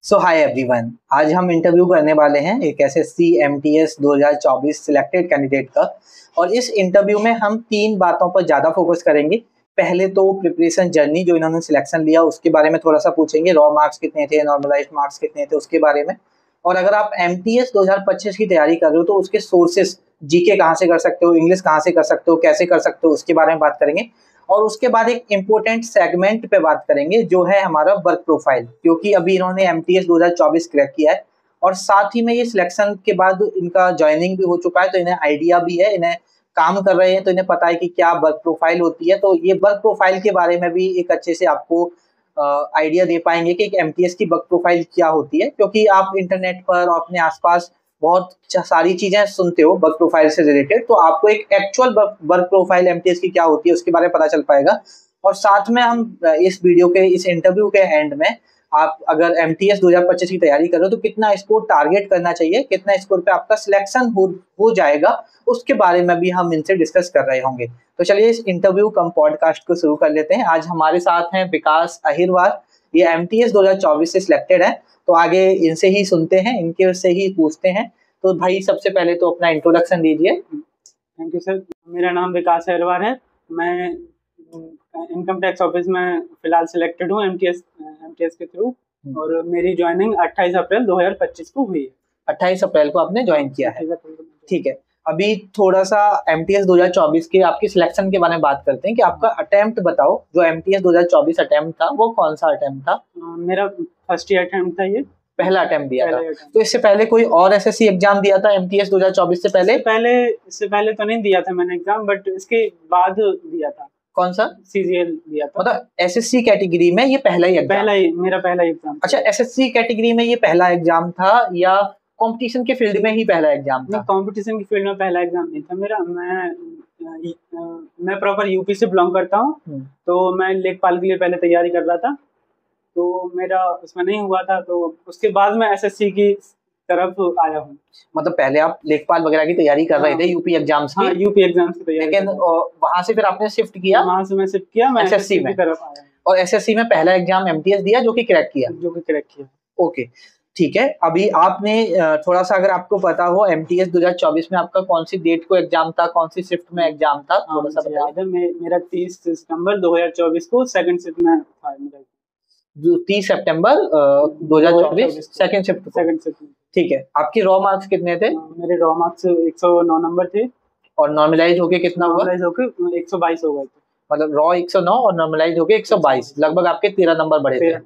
सो hi everyone, आज हम interview करने वाले हैं एक एसएससी एमटीएस 2024 सिलेक्टेड कैंडिडेट का। और इस इंटरव्यू में हम तीन बातों पर ज़्यादा फोकस करेंगे। पहले तो प्रिपरेशन जर्नी जो इन्होंने सिलेक्शन लिया उसके बारे में थोड़ा सा पूछेंगे, रॉ मार्क्स कितने थे, नॉर्मलाइज्ड मार्क्स कितने थे उसके बारे में। और अगर आप एमटीएस 2025 की तैयारी कर रहे हो तो उसके सोर्सेस, जीके कहाँ से कर सकते हो, इंग्लिश कहाँ से कर सकते हो, कैसे कर सकते हो, उसके बारे में बात करेंगे। और उसके बाद एक इम्पोर्टेंट सेगमेंट पे बात करेंगे जो है हमारा वर्क प्रोफाइल, क्योंकि अभी इन्होंने एमटीएस 2024 क्रैक किया है और साथ ही में ये सिलेक्शन के बाद इनका ज्वाइनिंग भी हो चुका है, तो इन्हें आइडिया भी है, इन्हें काम कर रहे हैं तो इन्हें पता है कि क्या वर्क प्रोफाइल होती है। तो ये वर्क प्रोफाइल के बारे में भी एक अच्छे से आपको आइडिया दे पाएंगे कि एक एमटीएस की वर्क प्रोफाइल क्या होती है, क्योंकि आप इंटरनेट पर और अपने आसपास बहुत सारी चीजें सुनते हो वर्क प्रोफाइल से रिलेटेड, तो आपको एक एक्चुअल वर्क प्रोफाइल एमटीएस की क्या होती है उसके बारे में पता चल पाएगा। और साथ में हम इस वीडियो के, इस इंटरव्यू के एंड में, आप अगर एमटीएस 2025 की तैयारी कर रहे हो तो कितना स्कोर टारगेट करना चाहिए, कितना स्कोर पे आपका सिलेक्शन हो जाएगा, उसके बारे में भी हम इनसे डिस्कस कर रहे होंगे। तो चलिए इस इंटरव्यू कम पॉडकास्ट को शुरू कर लेते हैं। आज हमारे साथ हैं विकास अहिरवार, ये एमटीएस 2024 से सिलेक्टेड है, तो आगे इनसे ही सुनते हैं, इनके से ही पूछते हैं। तो भाई सबसे पहले तो अपना इंट्रोडक्शन दीजिए। थैंक यू सर, मेरा नाम विकास अहिरवार है। मैं इनकम टैक्स ऑफिस में फिलहाल सिलेक्टेड हूँ एमटीएस के थ्रू, और मेरी ज्वाइनिंग 28 अप्रैल 2025 को हुई है। 28 अप्रैल को आपने ज्वाइन किया है, ठीक है। अभी थोड़ा सा एमटीएस 2024 के आपकी सिलेक्शन के बारे में बात करते हैं कि आपका अटेम्प्ट बताओ, जो एमटीएस 2024 अटेम्प्ट था वो कौन सा अटेम्प्ट था? मेरा फर्स्ट ईयर अटेम्प्ट था, ये पहला अटेम्प्ट दिया था। तो इससे पहले कोई और एसएससी एग्जाम दिया था एमटीएस 2024 से पहले? इससे पहले तो नहीं दिया था मैंने एग्जाम, बट इसके बाद दिया था। कौन सा? सीजीएल दिया था। मतलब एसएससी कैटेगरी में ये पहला ही एग्जाम? मेरा पहला एग्जाम। अच्छा, एसएससी कैटेगरी में ये पहला एग्जाम था या कंपटीशन के फील्ड में ही पहला एग्जाम था? कंपटीशन की फील्ड में पहला एग्जाम नहीं था मेरा। मैं प्रॉपर यूपी से बिलोंग करता हूँ, तो मैं लेखपाल के लिए पहले तैयारी कर रहा था, तो मेरा उसमें नहीं हुआ था, तो उसके बाद मैं एसएससी की तरफ आया हूँ। मतलब पहले आप लेखपाल वगैरह की तैयारी कर रहे थे यूपी एग्जाम्स की? यूपी एग्जाम्स की तैयारी, लेकिन वहां से फिर आपने शिफ्ट किया? वहां से मैं शिफ्ट किया, मैं एसएससी की तरफ आया। और एसएससी में पहला एग्जाम एमटीएस दिया जो कि क्रैक किया? ओके, ठीक है। अभी आपने थोड़ा सा, अगर आपको पता हो एमटीएस 2024 में आपका कौन सी डेट को एग्जाम था, कौन सी शिफ्ट में एग्जाम था, थोड़ा सा बताइए। मेरा 30 सितंबर 2024 को सेकंड शिफ्ट में था मेरा। 30 सितंबर 2024 सेकंड शिफ्ट। ठीक है। आपकी रॉ मार्क्स कितने थे? मेरे रॉ मार्क्स 109 नंबर थे। और नॉर्मलाइज होके कितना हुआ? नॉर्मलाइज होके 122 हो गए थे। मतलब रॉ 109 और नॉर्मलाइज होके 122, लगभग आपके 13 नंबर बढ़े थे।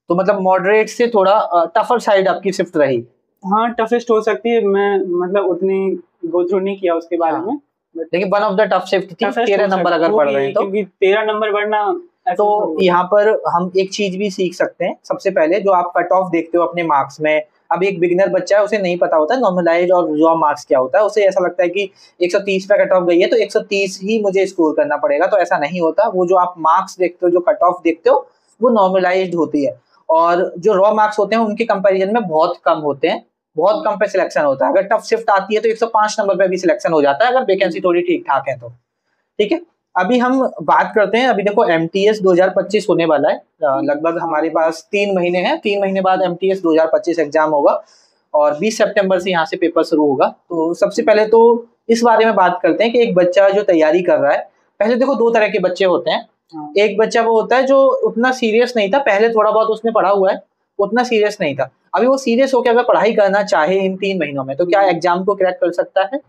तो मतलब मॉडरेट से थोड़ा टफर साइड आपकी शिफ्ट रही। हाँ, टफेस्ट हो सकती है, मैं मतलब उतनी गो थ्रू नहीं किया उसके बारे में, लेकिन one of the tough shift थी। 13 नंबर अगर पढ़ रहे हैं तो, क्योंकि 13 नंबर बढ़ना। तो यहाँ पर हम एक चीज भी सीख सकते हैं। सबसे पहले जो आप कट ऑफ देखते हो अपने मार्क्स में, अब एक बिगिनर बच्चा है, उसे नहीं पता होता नॉर्मलाइज और रॉ मार्क्स क्या होता है। उसे ऐसा लगता है कि 130 पे कट ऑफ गई है तो 130 ही मुझे स्कोर करना पड़ेगा, तो ऐसा नहीं होता। वो जो आप मार्क्स देखते हो, जो कट ऑफ देखते हो, वो नॉर्मलाइज्ड होती है, और जो रॉ मार्क्स होते हैं उनके कंपैरिजन में बहुत कम होते हैं, बहुत कम पे सिलेक्शन होता है। अगर टफ शिफ्ट आती है तो 105 नंबर पे भी सिलेक्शन हो जाता है अगर वैकेंसी थोड़ी ठीक ठाक है तो। ठीक है, अभी हम बात करते हैं। अभी देखो एमटीएस 2025 होने वाला है, लगभग हमारे पास 3 महीने हैं। 3 महीने बाद एमटीएस 2025 एग्जाम होगा और 20 सितंबर से यहाँ से पेपर शुरू होगा। तो सबसे पहले तो इस बारे में बात करते हैं कि एक बच्चा जो तैयारी कर रहा है, पहले देखो 2 तरह के बच्चे होते हैं। एक बच्चा वो होता है जो उतना सीरियस नहीं था, पहले थोड़ा बहुत उसने पढ़ा हुआ है, उतना सीरियस नहीं था, अभी वो सीरियस होकर अगर पढ़ाई करना चाहे इन 3 महीनों में, तो क्या एग्जाम को क्रैक कर सकता है?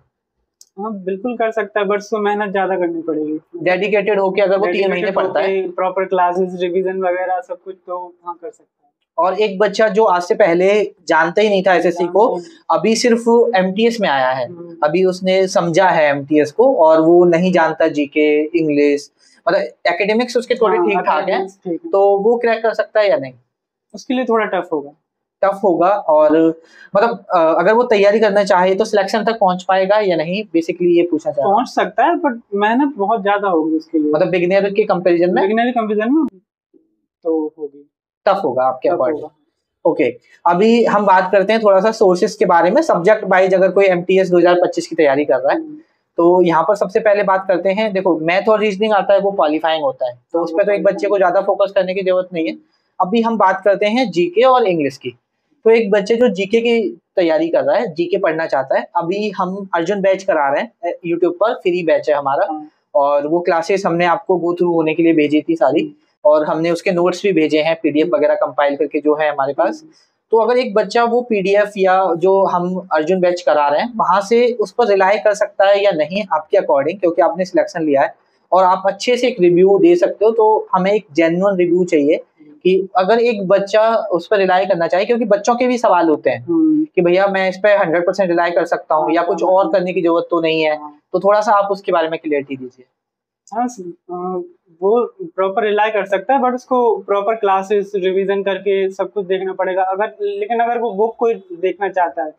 हाँ, बिल्कुल कर सकता है, बट उसको मेहनत ज्यादा करनी पड़ेगी। डेडिकेटेड होके अगर वो 3 महीने पढ़ता है, प्रॉपर क्लासेस, रिवीजन वगैरह सब कुछ, तो हाँ कर सकता है। और एक बच्चा जो आज से पहले जानता ही नहीं था एसएससी को, अभी सिर्फ एमटीएस में आया है, अभी उसने समझा है एमटीएस को और वो नहीं जानता जीके, इंग्लिश, मतलब एकेडमिक्स उसके थोड़े ठीक ठाक हैं, तो वो क्रैक कर सकता है या नहीं? उसके लिए थोड़ा टफ होगा। और मतलब अगर वो तैयारी करना चाहे तो सिलेक्शन तक पहुंच पाएगा या नहीं, बेसिकली ये पूछना चाहता हूं। पहुंच सकता है, बट मेहनत बहुत ज्यादा होगी उसके लिए, मतलब बिगिनर के कंपैरिजन में तो होगी, टफ होगा आपके अकॉर्डिंग। ओके, अभी हम बात करते हैं थोड़ा सा सोर्सेस के बारे में। सब्जेक्ट वाइज अगर कोई एमटीएस 2025 की तैयारी कर रहा है तो यहाँ पर सबसे पहले बात करते हैं, देखो मैथ और रीजनिंग आता है, वो क्वालिफाइंग होता है, तो उस पर तो एक बच्चे को ज्यादा फोकस करने की जरूरत नहीं है। अभी हम बात करते हैं जीके और इंग्लिश की। तो एक बच्चे जो जीके की तैयारी कर रहा है, जीके पढ़ना चाहता है, अभी हम अर्जुन बैच करा रहे हैं यूट्यूब पर, फ्री बैच है हमारा। और वो क्लासेस हमने आपको गो थ्रू होने के लिए भेजी थी सारी, और हमने उसके नोट्स भी भेजे हैं पीडीएफ वगैरह कंपाइल करके जो है हमारे पास। तो अगर एक बच्चा वो पीडीएफ या जो हम अर्जुन बैच करा रहे हैं वहां से उस पर रिलाई कर सकता है या नहीं आपके अकॉर्डिंग, क्योंकि आपने सिलेक्शन लिया है और आप अच्छे से एक रिव्यू दे सकते हो, तो हमें एक जेन्युइन रिव्यू चाहिए कि अगर एक बच्चा उस पर रिलाई करना चाहिए, क्योंकि बच्चों के भी सवाल होते हैं कि भैया मैं इस पे 100% रिलाई कर सकता हूँ या कुछ और करने की जरूरत तो नहीं है, तो थोड़ा सा आप उसके बारे में क्लियरिटी दीजिए। हाँ, वो प्रॉपर रिलाई कर सकता है, बट उसको प्रॉपर क्लासेस रिवीजन करके सब कुछ देखना पड़ेगा। लेकिन अगर वो बुक कोई देखना चाहता है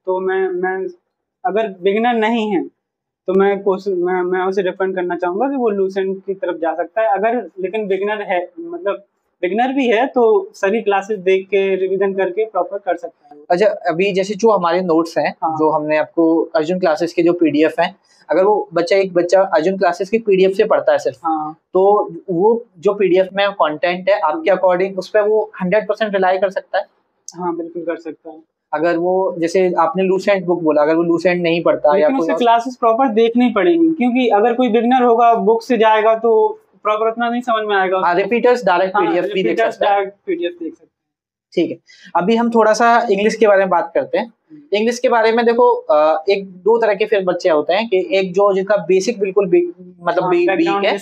तो मैं अगर बिगिनर नहीं है तो मैं उसे रेफर करना चाहूंगा कि वो लूसेंट की तरफ जा सकता है। अगर लेकिन बिगिनर है, मतलब बिगिनर भी है, तो सभी क्लासेस देख के रिवीजन करके प्रॉपर कर सकता है। अच्छा, अभी जैसे जो हमारे नोट्स हैं, जो हमने आपको अर्जुन क्लासेस के जो पीडीएफ हैं, अगर वो एक बच्चा अर्जुन क्लासेस की पीडीएफ से पढ़ता है सिर्फ, तो वो जो पीडीएफ में कंटेंट है आपके अकॉर्डिंग उस पर वो 100% रिलाई कर सकता है? हाँ, बिल्कुल कर सकता है। अगर वो, जैसे आपने लूसेंट बुक बोला, अगर वो लूसेंट नहीं पढ़ता या उसे क्लासेस प्रॉपर देखनी पड़ेगी, क्योंकि अगर कोई बिगिनर होगा बुक से जाएगा तो प्रॉपर उतना नहीं समझ में आएगा। रिपीटर्स डायरेक्ट पीडीएफ भी देख सकते हैं। देख सकते हैं। ठीक है, अभी हम थोड़ा सा इंग्लिश के बारे में बात करते हैं। इंग्लिश के बारे में देखो, एक दो तरह के फिर बच्चे होते हैं कि एक जो जिनका बेसिक बिल्कुल मतलब वीक है,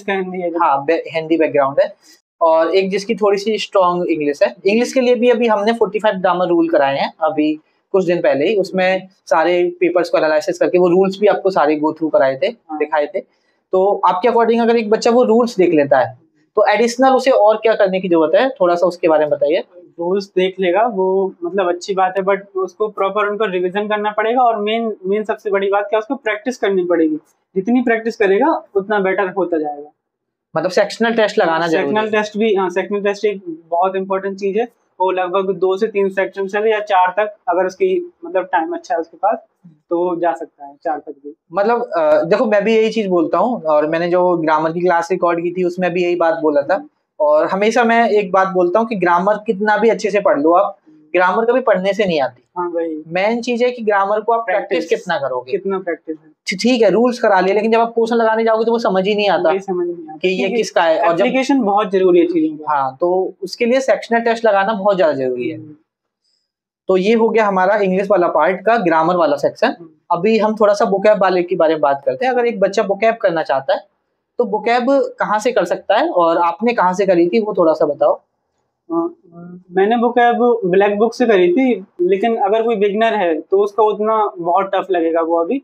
हाँ हिंदी बैकग्राउंड है, और एक जिसकी थोड़ी सी स्ट्रॉन्ग इंग्लिश है। इंग्लिश के लिए भी अभी हमने 45 ग्रामर रूल कराए हैं अभी कुछ दिन पहले ही, उसमें सारे पेपर्स को एनालिसिस करके वो रूल्स भी आपको सारे गो थ्रू कराए थे, दिखाए थे। तो आपके अकॉर्डिंग अगर एक बच्चा वो रूल्स देख लेता है तो एडिशनल उसे और क्या करने की जरूरत है, थोड़ा सा उसके बारे में बताइए। रूल्स देख लेगा वो मतलब अच्छी बात है, बट उसको प्रॉपर उनको रिवीजन करना पड़ेगा, और मेन सबसे बड़ी बात क्या, उसको प्रैक्टिस करनी पड़ेगी। जितनी प्रैक्टिस करेगा उतना बेटर होता जाएगा। मतलब सेक्शनल टेस्ट लगाना जरूरी है। सेक्शनल टेस्ट भी, हाँ, सेक्शनल टेस्ट एक बहुत इंपॉर्टेंट चीज है। वो लगभग 2 से 3 सेक्शन से या 4 तक, अगर उसकी मतलब टाइम अच्छा है उसके पास तो जा सकता है 4 तक भी। मतलब देखो, मैं भी यही चीज बोलता हूँ, और मैंने जो ग्रामर की क्लास रिकॉर्ड की थी उसमें भी यही बात बोला था। और हमेशा मैं एक बात बोलता हूँ कि ग्रामर कितना भी अच्छे से पढ़ लो आप, ग्रामर कभी पढ़ने से नहीं आती। हाँ भाई, मेन चीज है कि ग्रामर को आप प्रैक्टिस कितना करोगे, कितना प्रैक्टिस है। ठीक है, रूल्स करा लिए, लेकिन जब आप क्वेश्चन लगाने जाओगे तो वो समझ ही नहीं आता कि ये किसका है, और एप्लीकेशन बहुत जरूरी है चीजों का। हाँ, तो उसके लिए सेक्शनल टेस्ट लगाना बहुत ज्यादा जरूरी है। तो ये हो गया हमारा इंग्लिश वाला पार्ट का, ग्रामर वाला सेक्शन। अभी हम थोड़ा सा वोकैब वाले के बारे में बात करते हैं। अगर एक बच्चा वोकैब करना चाहता है तो वोकैब कहाँ से कर सकता है, और आपने कहाँ से करी थी वो थोड़ा सा बताओ। मैंने वोकैब ब्लैक बुक से करी थी, लेकिन अगर कोई बिगनर है तो उसका उतना बहुत टफ लगेगा वो अभी।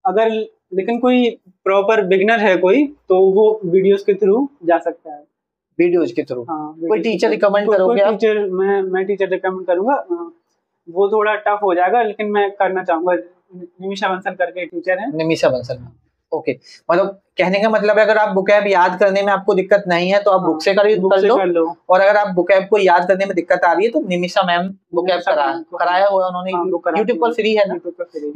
अगर लेकिन कोई प्रॉपर बिगनर है कोई, तो वो वीडियोस के थ्रू जा सकता है। वीडियोज के थ्रू? हाँ, कोई टीचर रिकमेंड करोगे आप? टीचर, मैं टीचर रिकमेंड करूंगा। वो थोड़ा टफ हो जाएगा, लेकिन मैं करना चाहूंगा। निमिषा बंसल करके टीचर है। निमिषा बंसल, ओके। मतलब कहने का मतलब है, अगर आप वोकैब याद करने में आपको दिक्कत नहीं है तो आप बुक से कर लो, और अगर आप वोकैब को याद करने में दिक्कत आ रही है तो निमिषा मैम वोकैब कराया हुआ उन्होंने, यूट्यूब पर फ्री है ना,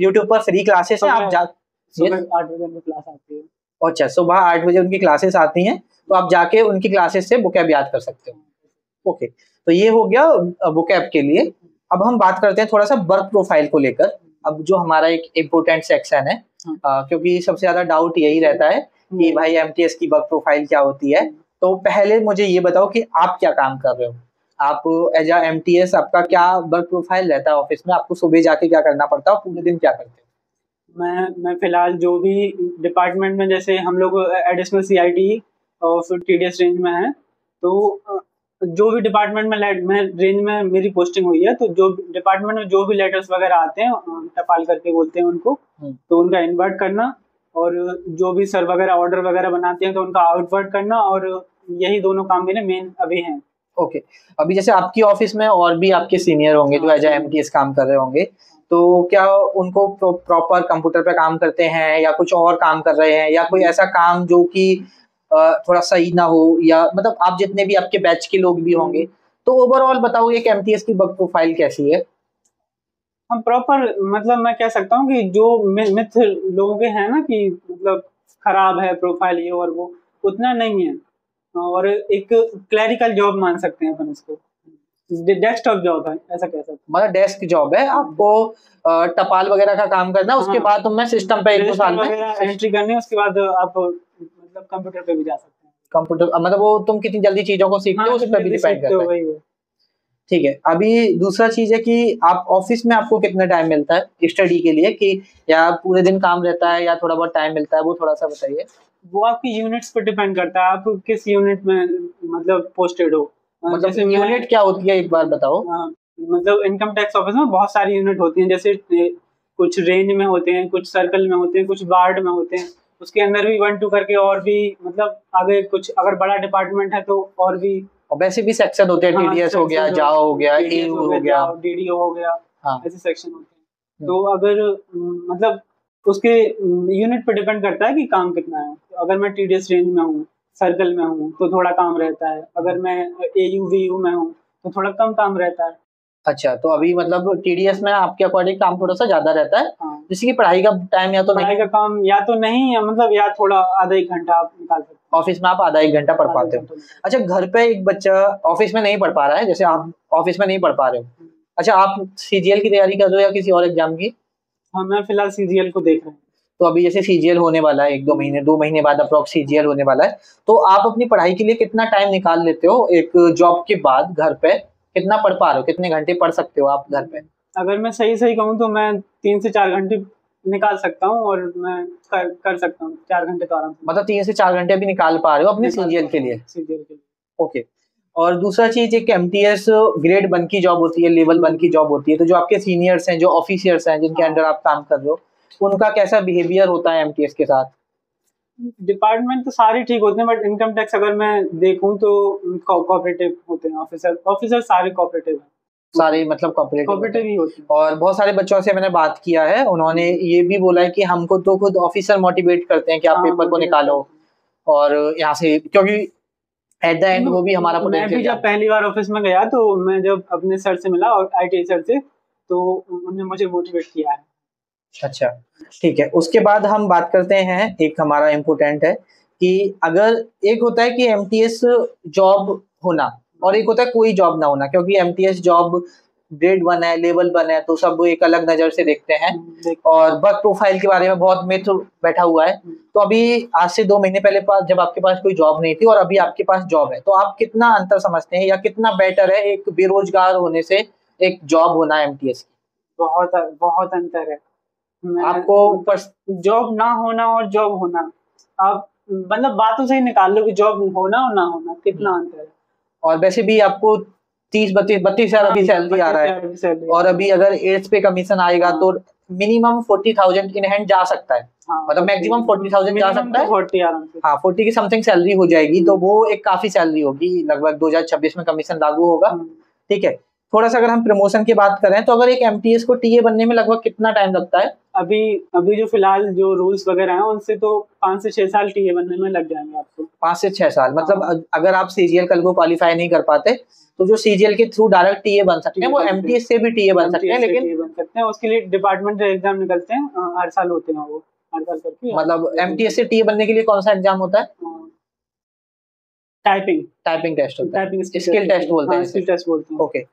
यूट्यूब पर फ्री क्लासेस है। आप सुबह 8 बजे उनकी क्लास आती है। अच्छा, सुबह 8 बजे उनकी क्लासेस आती हैं, तो आप जाके उनकी क्लासेस से वोकैब याद कर सकते हो। ओके, तो ये हो गया वोकैब के लिए। अब हम बात करते हैं थोड़ा सा वर्क प्रोफाइल को लेकर। अब जो हमारा एक इम्पोर्टेंट सेक्शन है, क्योंकि सबसे ज्यादा डाउट यही रहता है कि भाई एमटीएस की वर्क प्रोफाइल क्या होती है। तो पहले मुझे ये बताओ कि आप क्या काम कर रहे हो, आप एज अ एमटीएस आपका क्या वर्क प्रोफाइल रहता है ऑफिस में, आपको सुबह जाके क्या करना पड़ता है और पूरे दिन क्या करते हो? मैं फिलहाल जो भी डिपार्टमेंट में, जैसे हम लोग एडिशनल सीआईटी और फिर टीडीएस रेंज में है, तो जो भी डिपार्टमेंट में रेंज में मेरी पोस्टिंग हुई है, तो जो डिपार्टमेंट में जो भी लेटर्स वगैरह आते हैं, टपाल करके बोलते हैं उनको, तो उनका इनवर्ट करना, और जो भी सर वगैरह ऑर्डर वगैरह बनाते हैं तो उनका आउटवर्ट करना, और यही दोनों काम मेरे मेन अभी हैं। ओके, अभी जैसे आपकी ऑफिस में और भी आपके सीनियर होंगे जो एज एमटीएस काम कर रहे होंगे, तो क्या उनको प्रॉपर कंप्यूटर पे काम करते हैं या कुछ और काम कर रहे हैं, या कोई ऐसा काम जो कि थोड़ा सही ना हो, या मतलब आप जितने भी आपके बैच के लोग भी होंगे, तो ओवरऑल बताओ एक एमटीएस की वर्क प्रोफाइल कैसी है? हम प्रॉपर, मतलब मैं कह सकता हूँ कि जो मिथ लोगों के हैं ना कि मतलब खराब है प्रोफाइल ये और वो, उतना नहीं है, और एक क्लरिकल जॉब मान सकते हैं अपन इसको। डेस्कटॉप जॉब है, ऐसा कह सकते हैं। मतलब डेस्क जॉब है, आपको टपाल वगैरह का काम करना है, उसके हाँ, बाद तुम्हें सिस्टम पे 1-2 साल में एंट्री करनी है, उसके बाद आप मतलब कंप्यूटर पे भी जा सकते हैं। कंप्यूटर, मतलब वो तुम कितनी जल्दी चीजों को सीखते हो उस पर भी डिपेंड करता है। ठीक है, अभी दूसरा चीज है कि आप ऑफिस में आपको कितना टाइम मिलता है स्टडी के लिए, कि या पूरे दिन काम रहता है या थोड़ा बहुत टाइम मिलता है, वो थोड़ा सा बताइए। वो आपकी यूनिट्स पर डिपेंड करता है, आप किस यूनिट में मतलब पोस्टेड हो। मतलब यूनिट क्या होती है एक बार बताओ। मतलब इनकम टैक्स ऑफिस में बहुत सारी यूनिट होती हैं, जैसे कुछ रेंज में होते हैं, कुछ सर्कल में होते हैं, कुछ वार्ड में होते हैं, उसके अंदर भी 1-2 करके और भी, मतलब आगे कुछ अगर बड़ा डिपार्टमेंट है तो और भी, और वैसे भी सेक्शन होते हैं, टीडीएस हो गया, जाओ हो गया, एयू हो गया, डीडीओ हो गया, हाँ, ऐसे सेक्शन होते हैं। तो अगर मतलब उसके यूनिट पे डिपेंड करता है कि काम कितना है। तो अगर मैं टीडीएस रेंज में हूँ, सर्कल में हूँ, तो थोड़ा काम रहता है। अगर मैं एयू वीयू में हूँ तो थोड़ा कम काम रहता है। अच्छा, तो अभी मतलब टीडीएस में आपके अकॉर्डिंग काम थोड़ा सा ज्यादा रहता है, हाँ, जैसे कि पढ़ाई का टाइम या तो पढ़ाई नहीं, का काम या तो नहीं, या मतलब या थोड़ा आधा 1 घंटा आप निकाल सकते हैं। ऑफिस में आप आधा 1 घंटा पढ़ पाते हो। अच्छा, घर पे एक बच्चा ऑफिस में नहीं पढ़ पा रहा है, जैसे आप ऑफिस में नहीं पढ़ पा रहे हो, अच्छा आप सीजीएल की तैयारी कर रहे हो या किसी और एग्जाम की? हाँ, मैं फिलहाल सीजीएल को देख रहा हूँ। तो अभी जैसे सीजीएल होने वाला है 1-2 महीने, 2 महीने बाद अप्रॉक्स सीजीएल होने वाला है, तो आप अपनी पढ़ाई के लिए कितना टाइम निकाल लेते हो एक जॉब के बाद? घर पे कितना पढ़ पा रहे हो, कितने घंटे पढ़ सकते हो आप घर पे? अगर मैं सही कहूँ तो मैं 3 से 4 घंटे निकाल सकता हूँ, और मैं कर सकता हूँ 4 घंटे तो आराम से। मतलब 3 से 4 घंटे अभी निकाल पा रहे हो अपने सीजीएल के लिए? सीजीएल के लिए। ओके। और दूसरा चीज, एक एमटीएस ग्रेड 1 की जॉब होती है, लेवल 1 की जॉब होती है, तो जो आपके सीनियर्स हैं, जो ऑफिसियर्स हैं, जिनके अंडर आप काम कर रहे हो, उनका कैसा बिहेवियर होता है एमटीएस के साथ? डिपार्टमेंट तो सारे ठीक होते हैं, बट इनकम टैक्स अगर मैं देखूं तो कोऑपरेटिव होते हैं। ऑफिसर सारे कोऑपरेटिव हैं, सारे मतलब कोऑपरेटिव ही होते हैं। और बहुत सारे बच्चों से मैंने बात किया है, उन्होंने ये भी बोला है कि हमको तो खुद ऑफिसर मोटिवेट करते हैं कि आप पेपर को निकालो, और यहाँ से, क्योंकि एट द एंड वो भी हमारा मैं भी जब पहली बार ऑफिस में गया, तो मैं जब अपने सर से मिला और आईटी सर से, तो उन्होंने मुझे मोटिवेट किया है। अच्छा, ठीक है। उसके बाद हम बात करते हैं, एक हमारा इम्पोर्टेंट है कि अगर एक होता है कि एमटीएस जॉब होना, और एक होता है कोई जॉब ना होना, क्योंकि एमटीएस जॉब ग्रेड 1 है, लेवल 1 है, तो सब एक अलग नजर से देखते हैं, और वर्क प्रोफाइल के बारे में बहुत मिथ बैठा हुआ है। तो अभी आज से 2 महीने पहले जब आपके पास कोई जॉब नहीं थी और अभी आपके पास जॉब है, तो आप कितना अंतर समझते हैं, या कितना बेटर है एक बेरोजगार होने से एक जॉब होना एमटीएस की? बहुत अंतर है। आपको जॉब ना होना और जॉब होना, आप मतलब बातों से ही निकाल लो कि जॉब होना और ना होना कितना अंतर है। और वैसे भी आपको 32 हजार अभी सैलरी आ रहा है, और अभी अगर एड्स पे कमीशन आएगा तो मिनिमम 40,000 इन हैंड जा सकता है, मतलब मैक्सिमम 40,000 जा सकता है। 40 आराम से, हाँ, 40 की समथिंग सैलरी हो जाएगी, तो वो एक काफी सैलरी होगी। लगभग 2026 में कमीशन लागू होगा, ठीक है। थोड़ा सा अगर हम प्रमोशन की बात करें, तो अगर एक एमटीएस को टीए बनने में लगभग कितना टाइम लगता है? अभी जो फिलहाल जो रूल्स वगैरह हैं, उनसे तो 5 से 6 साल टीए बनने में लग जाएंगे आपको। 5 से 6 साल, मतलब अगर आप सीजीएल कल को क्वालिफाई नहीं कर पाते, तो जो सीजीएल के थ्रू डायरेक्ट टीए बन सकते हैं, वो एमटीएस से भी टीए बन सकते हैं, लेकिन उसके लिए डिपार्टमेंट एग्जाम निकलते हैं, हर साल होते हैं वो, हर साल करके। मतलब एमटीएस से टीए बनने के लिए कौन सा एग्जाम होता है? टाइपिंग टेस्ट होता है, स्किल टेस्ट बोलते हैं, स्किल टेस्ट बोलते हैं। ओके।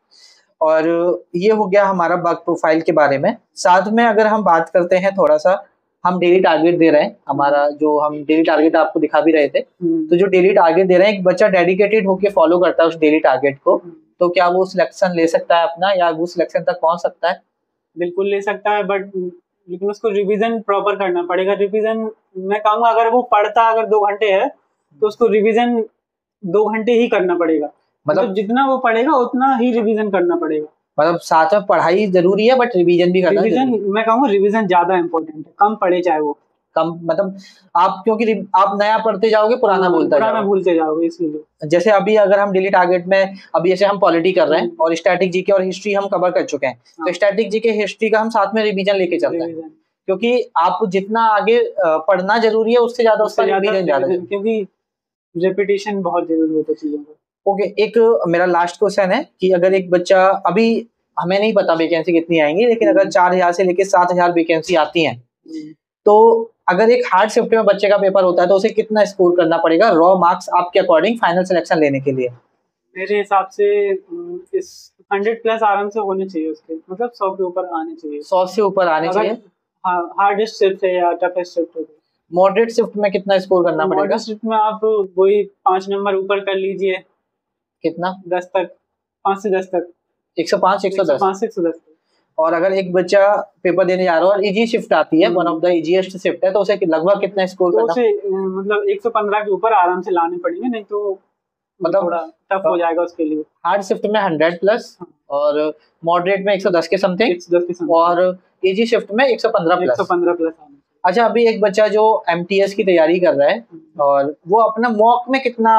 और ये हो गया हमारा वर्क प्रोफाइल के बारे में। साथ में अगर हम बात करते हैं थोड़ा सा, हम डेली टारगेट दे रहे हैं, हमारा जो हम डेली टारगेट आपको दिखा भी रहे थे, तो जो डेली टारगेट दे रहे हैं, एक बच्चा डेडिकेटेड होकर फॉलो करता है उस डेली टारगेट को, तो क्या वो सिलेक्शन ले सकता है अपना, या वो सिलेक्शन तक पहुंच सकता है? बिल्कुल ले सकता है, बट लेकिन उसको रिवीजन प्रॉपर करना पड़ेगा। रिवीजन मैं कहूँगा, अगर वो पढ़ता अगर 2 घंटे है, तो उसको रिवीजन 2 घंटे ही करना पड़ेगा। मतलब जितना वो पढ़ेगा उतना ही रिवीजन करना पड़ेगा। मतलब साथ में पढ़ाई जरूरी है, बट रिवीजन भी करना रिवीजन, मैं कहूँगा रिवीजन ज्यादा इंपॉर्टेंट है। कम पढ़े चाहे वो कम, मतलब आप, क्योंकि आप नया पढ़ते जाओगे, पुराना भूलते जाओगे, इसलिए। जैसे अभी अगर हम डेली टारगेट में, अभी जैसे हम पॉलिटी कर रहे हैं और स्टैटिक जीके और हिस्ट्री हम कवर कर चुके हैं, तो स्टैटिक जीके हिस्ट्री का हम साथ में रिवीजन लेके चलते हैं, क्योंकि आप जितना आगे पढ़ना जरूरी है, उससे ज्यादा उसका रिवीजन ज्यादा, क्योंकि रिपीटेशन बहुत जरूरी होता है चीजों का। ओके, एक मेरा लास्ट क्वेश्चन है कि अगर एक बच्चा, अभी हमें नहीं पता वैकेंसी कितनी आएंगी, लेकिन अगर 4,000 से लेकर 7,000 वैकेंसी आती हैं, तो अगर एक हार्ड शिफ्ट में बच्चे का पेपर होता है, तो उसे कितना स्कोर करना पड़ेगा रॉ मार्क्स आपके अकॉर्डिंग फाइनल सिलेक्शन लेने के लिए? मेरे हिसाब से इस 100+ आराम से होने चाहिए उसके, मतलब 100 के ऊपर आने चाहिए। 100 से ऊपर आने चाहिए। हाँ, हार्डेस्ट शिफ्ट है या टफेस्ट शिफ्ट है। मॉडरेट शिफ्ट में कितना स्कोर करना पड़ेगा? मॉडरेट शिफ्ट में आप वही 5 नंबर ऊपर कर लीजिए। कितना? 10 तक, 5 से 10 तक। 105 110? 105 से 110। और अगर एक बच्चा पेपर देने जा रहा है और इजी शिफ्ट आती है, one of the easiest shift है, तो उसे लगभग कितना स्कोर करना? उसे मतलब 115 के ऊपर आराम से लाने पड़ेंगे, नहीं तो मतलब थोड़ा टफ हो जाएगा उसके लिए। हार्ड शिफ्ट में 100+ और मॉडरेट में 110 के समथिंग और इजी शिफ्ट में 115+। अच्छा, अभी एक बच्चा जो एमटीएस की तैयारी कर रहा है और वो अपना मॉक में कितना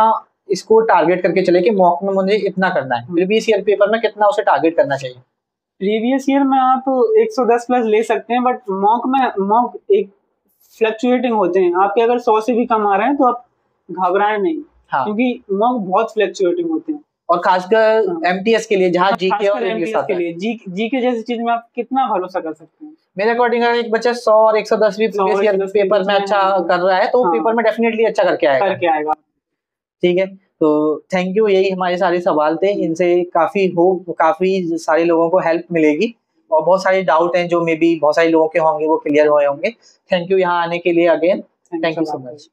स्कोर टारगेट करके चले कि मॉक में मुझे इतना करना है, प्रीवियस ईयर पेपर में कितना उसे टारगेट करना चाहिए? प्रीवियस ईयर में आप 110+ ले सकते हैं, बट मॉक एक फ्लक्चुएटिंग होते हैं। आपके अगर 100 से भी कम आ रहे हैं तो आप घबराएं नहीं। हाँ। क्योंकि मॉक बहुत फ्लक्चुएटिंग होते हैं, और खासकर एमटीएस के लिए जहाँ जीके और इंग्लिश के लिए जीके जैसी चीज में आप कितना भरोसा कर सकते हैं? मेरे अकॉर्डिंग अगर एक बच्चा 100 और 110 भी प्रीवियस ईयर पेपर में अच्छा कर रहा है तो पेपर में डेफिनेटली अच्छा करके आएगा। ठीक है, तो थैंक यू। यही हमारे सारे सवाल थे, इनसे काफी सारे लोगों को हेल्प मिलेगी और बहुत सारे डाउट हैं जो मे बी बहुत सारे लोगों के होंगे वो क्लियर हुए होंगे। थैंक यू यहाँ आने के लिए again. Thank you so much.